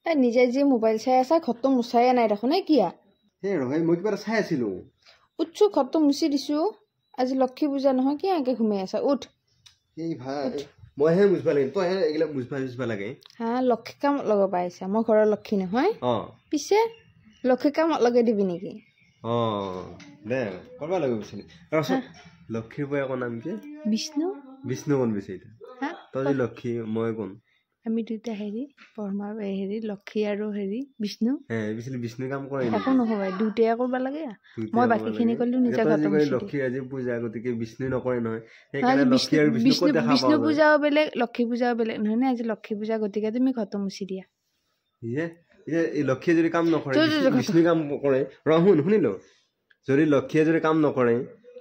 তাই নিজে যে মোবাইল চাই আছা ঘৰটো মুচাই নাই দেখোন কিয়া হে ৰহে মই কিবা চাই আছিলো উঠছো ঘৰটো মুচি দিছো আজি লক্ষী পূজা নহয় কি আগে ঘুমাই আছা উঠ এই ভাই মই হে মুছবা লাগে তই হে এগলা মুছবা লাগে হা লক্ষী কাম লগাব পাইছা মই ঘৰৰ লক্ষী নহয় পিছে লক্ষী কাম লগাই দিবি নেকি দে কৰবা লাগে বিছনি লক্ষীৰ বয়া কোন নাম কি বিষ্ণু বিষ্ণু কোন বিচাৰিতা তই লক্ষী মই কোন আমি দুইটা হেৰি পৰমা হেৰি লক্ষী আৰু হেৰি বিষ্ণু বিষ্ণু কাম কৰে একো নহয় দুইটাই কৰিব লাগে মই বাকীখিনি কৰিলো নিজে ঘৰটো মুচি লক্ষী আজি পূজা গতিকে বিষ্ণু নকৰে নহয় সেইকাৰণে লক্ষী আৰু বিষ্ণু দেখা পাও বিষ্ণু পূজাও বেলেগ লক্ষী পূজাও বেলেগ নহয় নে আজি লক্ষী পূজা গতিকে তুমি ঘৰটো মুচি দিয়া এই লক্ষীয়ে যদি কাম নকৰে বিষ্ণু কাম কৰে শুনিলো যদি লক্ষীয়ে যদি কাম নকৰে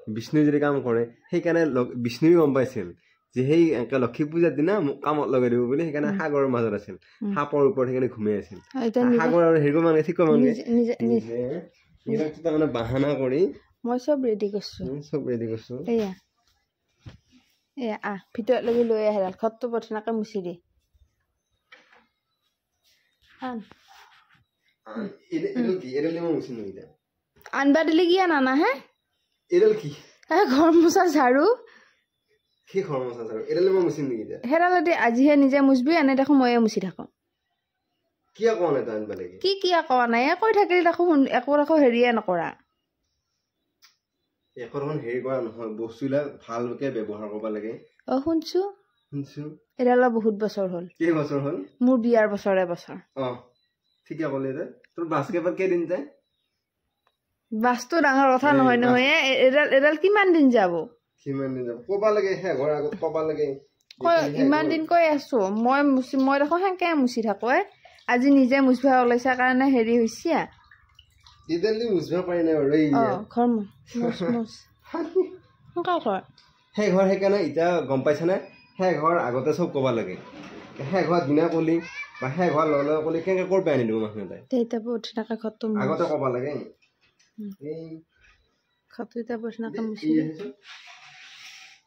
বিষ্ণুৱে যদি কাম কৰে সেইকাৰণে বিষ্ণুৱে গম পাইছিল যে সেই লক্ষী পূজাৰ দিনা কামত লগাই দিব বুলি সেইকাৰণে সাগৰৰ মাজত আছিল সাপৰ ওপৰত সেইকাৰণে ঘুমাই আছিল সাগৰ আৰু হেৰি মানে ঠিক মানে বাহানা কৰি মই চব ৰেডি কৰিছো এয়া ভিতৰত লাগি লৈ আহে ঘৰটো প্ৰথমে মুচি দি আনবা দিলে কি আনা হে ঘৰ মোচা ঝাৰু আজিহে নিজে মুচবি এনে দেখো ময়ে মুচি থাকো কি কিয়া কোৱা নাই কৈ থাকিলে দেখো একো হেৰিয়ে নকৰা বস্তুবিলাক ভালকে ব্যৱহাৰ কৰিব লাগে শুনছো এডাল বহুত বছৰ হ'ল মোৰ বিয়াৰ বছৰে বছৰ ঠিকে ক'লে তোৰ বাছ কেইবাৰ কেইদিন যায় বাছটো ডাঙৰ কথা নহয় নহয় এডাল কিমান দিন যাব কবা লাগে ঘৰ আগত কবা লাগে ইমান দিন কৈ আছো মই দেখো সেনেকে মুচি থাকো আজি নিজে মুচবা ওলাইছা কাৰণে হেৰি হৈছে সেই ঘৰ সেইকাৰণে এতিয়া গম পাইছানে সেই ঘৰ আগতে চব কবা লাগে সেই ঘৰ দিনা কলি বা সেই ঘৰ লগে কলি কেনেকে কৰ পাই আনি দিব মানুহ আগতে কবা লাগে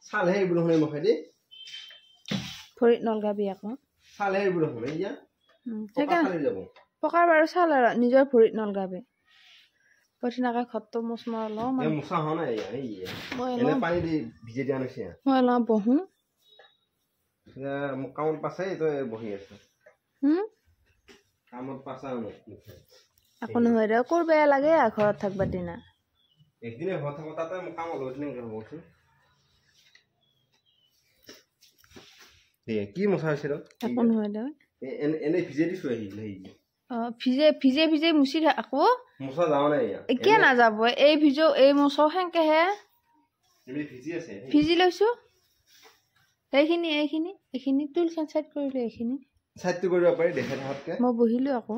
চালহে এইবোৰ শুনে মুখে দি ভৰিত নলগাবি আকৌ চালহে এইবোৰ শুনে পকাৰ বাৰু চাল আৰু নিজৰ ভৰিত নলগাবি পঠিনাকে ঘৰটো মুচ মই লওঁ মই লওঁ বহো মোক কামত পাছাই তই বহি আছ কামত পাছা একো নহয় দে কৰ বেয়া লাগে ঘৰত থাকবা দিনা একদিনে ঘৰত থাকো তাতে মোক কাম অলপ কি মচা হৈছে একো নহয় দে এনে ভিজে দিছো ভিজে ভিজে মুচি আকৌ মচা যাওঁ নাই কিয় নাযাব এই মচা সেনেকেহে ভিজি লৈছো এইখিনি তুলখান চাইড কৰিলো এইখিনি চাইডটো কৰিব পাৰি দেখা থাকাতকে মই বহিলো আকৌ